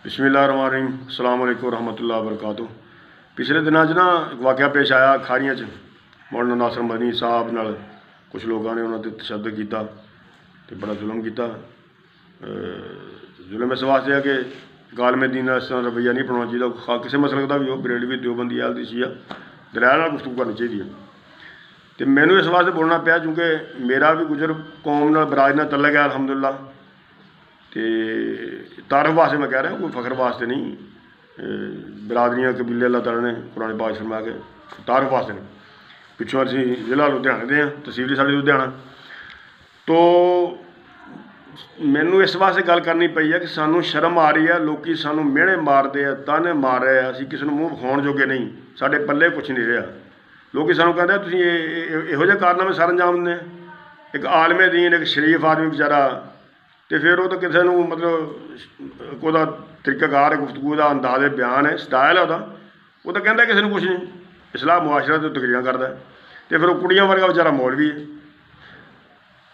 बिस्मिल्लाहिर्रहमानिर्रहीम अस्सलाम वालेकुम रहमतुल्लाहि व बरकातुहू। पिछले दिनों ना एक वाक़या पेश आया खारियां मौलाना नासिर मदनी साहब नाल कुछ लोगों ने उन्होंने तशद्दुद किया तो बड़ा जुल्म किया। जुल्म इस वास्ते है कि गालमे दीन का इस तरह रवैया नहीं अपनाना चाहिए। किसी मसलक का भी हो, बरेलवी देवबंदी अहल दी शिया दलैल नाल गुफ्तगू करनी चाहिए। तो मैनू इस वास्ते बोलना पिया क्योंकि मेरा भी गुजर कौम नाल बराज नाल तल्लक है अलहमदुलिल्लाह। तो तारफ वास्ते मैं कह रहा कोई फखर वास्ते नहीं। बरादरियाँ कबीले अल्लाह ताला ने कुरान पाक फरमा के तारफ वास्ते नहीं। पिछों असी जिला लुधियाने दे हाँ, तहसील साडी लुधियाना। तो मैनू इस वास्ते गल करनी पई है कि सानू शर्म आ रही है, लोग सानू मेहणे मारते हैं, ताने मार रहे हैं, असीं किसी नूं मूँह विखाउण जोगे नहीं, साडे पल्ले कुछ नहीं रहा। लोग सानू कहते तुसीं इहो जिहे कारनामे सर अंजाम दिंदे। एक आलमे दीन, एक शरीफ आदमी बेचारा, तो फिर वो तो किसी को मतलब वह तरीकाकार है, गुफ्तगू का अंदाज बयान है, स्टाइल है वो तो कहता किसी को कुछ नहीं, इसलाह मुआशरा तो तकरीर करता है। तो फिर वो कुड़ियाँ वर्गा बेचारा मौलवी है।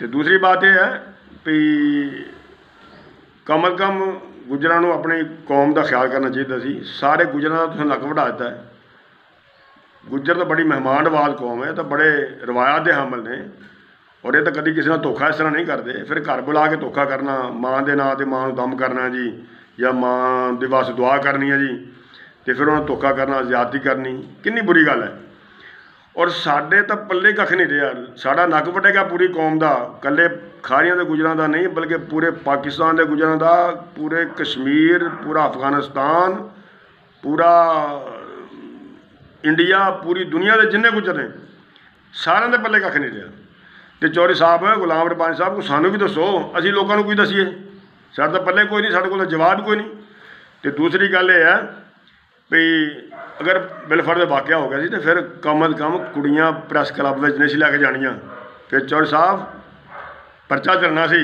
तो दूसरी बात यह है भी कम अज़ कम गुजरां नूं अपनी कौम का ख्याल करना चाहिए। सारे गुजरां का तुसीं नक वढ़ा दिता है। गुजर तो बड़ी मेहमान नवाज कौम है, तो बड़े रवायात के हामिल ने, और ये तो कभी किसी धोखा इस तरह नहीं करते। फिर घर बुला के धोखा करना, माँ के नाँ से माँ को दम करना जी, या माँ के वास्ते दुआ करनी है जी, तो फिर उन्होंने धोखा करना, ज्यादती करनी, कितनी बुरी गल है। और साढ़े तो पल्ले कख नहीं रहा, साड़ा नक वटेगा पूरी कौम का, कल्ले खारियां के गुजरां का नहीं बल्कि पूरे पाकिस्तान के गुजरां का, पूरे कश्मीर, पूरा अफगानिस्तान, पूरा इंडिया, पूरी दुनिया के जिन्ने गुजर ने सारे के पल्ले कख नहीं रहा। तो चौधरी साहब, गुलाम रब्बानी साहब को सानू भी दसो, असीं लोगों को कोई दसीए, साढ़े तो पल्ले कोई नहीं, साढ़े को जवाब कोई नहीं। तो दूसरी गल यह है भी अगर बिलफर्द वाक़या हो गया सी तो फिर कम अज़ कम कुड़ियाँ प्रैस क्लब में नहीं सी लैके जानियां। फिर चौधरी साहब परचा चलना सी,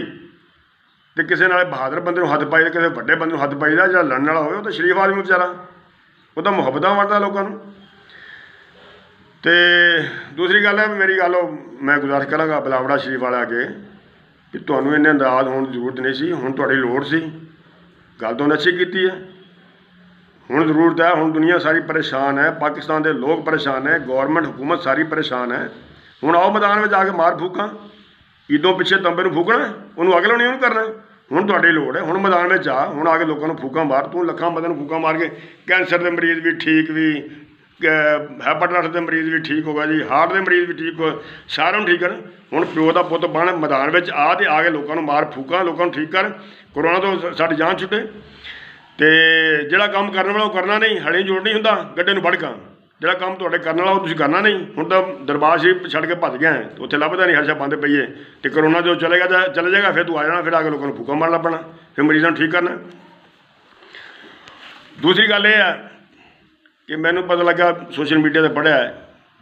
तो किसी नाल बहादुर बंदे नूं हत्थ पाई, किसी वड्डे बंदे नूं हत्थ पाई दा, जिहड़ा लड़न वाला होवे वो तो शरीफ आदमी बेचारा, वो तो मुहब्बतां वरदा लोगों नूं। तो दूसरी गल है मेरी गल मैं गुजारिश कराँगा बिलावड़ा शरीफ वाले अगे कि तुहानूं इन्ने नाराज़ होने की जरूरत नहीं सी, हुण तुहाडी लोड़ सी, गल तो उन्हें अच्छी की है। हुण जरूरत है, हुण दुनिया सारी परेशान है, पाकिस्तान के लोग परेशान है, गौरमेंट हुकूमत सारी परेशान है। हुण आओ मैदान में जाके मार फूकां, ईदों पिछे तंबे नूं फूकना, उन्होंने अगले नहीं करना। हुण तुहाडी लोड़ है, हुण मैदान में जा, हुण आके लोगों को फूकां मार, तूं लखां बंदे नूं फूकां मार के कैंसर के मरीज़ भी ठीक भी, हैपाटाइटिस के मरीज़ भी ठीक होगा जी, हार्ट के मरीज़ भी ठीक हो, सारे ठीक कर। हुण प्यो का पुत बन मैदान में आके लोगों को मार फूकां, लोगों ठीक कर, कोरोना तो साडी जान छुटे। तो जिहड़ा काम करने वाला वो करना नहीं, हले जोड़ नहीं हुंदा गड्ढे नूं बड़कां, जिहड़ा काम तुहाडे करने वाला वो तुसीं करना नहीं। हुण तो दरबार शरीफ छड्ड के भज गए हैं, तो उत्थे लभदा नहीं, हर शा बंद पई है। तो कोरोना जो चलेगा चले जाएगा, फिर तू आ जाना, फिर आके लोगों को फूका मारन लग पैना, फिर मरीज़ों ठीक करना। दूसरी गल यह है कि मैनू पता लगा सोशल मीडिया से पढ़िया है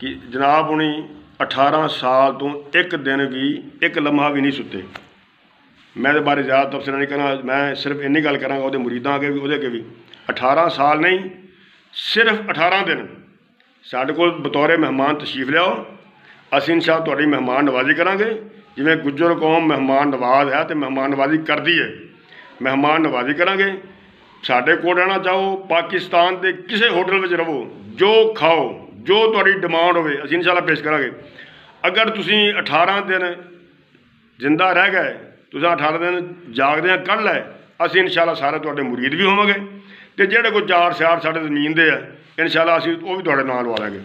कि जनाब हुणी 18 साल तो एक दिन भी एक लम्हा भी नहीं सुते। मैं इस बारे ज़्यादा तफसील नहीं करना, मैं सिर्फ इन्नी गल कराँगा वो मुरीदां अगे भी, वो भी 18 साल नहीं, सिर्फ 18 दिन साढ़े को बतौर मेहमान तशरीफ लियाओ, असीं इंशाअल्लाह तुहाडी मेहमान नवाजी करांगे। जिवें गुज्जर कौम मेहमान नवाज है तो मेहमान नवाजी करती है, मेहमान नवाजी करांगे। साढ़े कोल रहना चाहो, पाकिस्तान के किसी होटल में रहो, जो खाओ, जो तुहाडी डिमांड होवे असीं इंशाअल्लाह पेश करांगे। अगर तुसीं 18 दिन जिंदा रह गए, तुसीं 18 दिन जागदियां कढ़ लै, असीं इंशाअल्लाह सारे तुहाडे मुरीद भी होवांगे। तो जिहड़े कोई चार सियार साडे ज़मीन दे है इंशाअल्लाह असीं वो भी तुहाडे नाल लवा लांगे।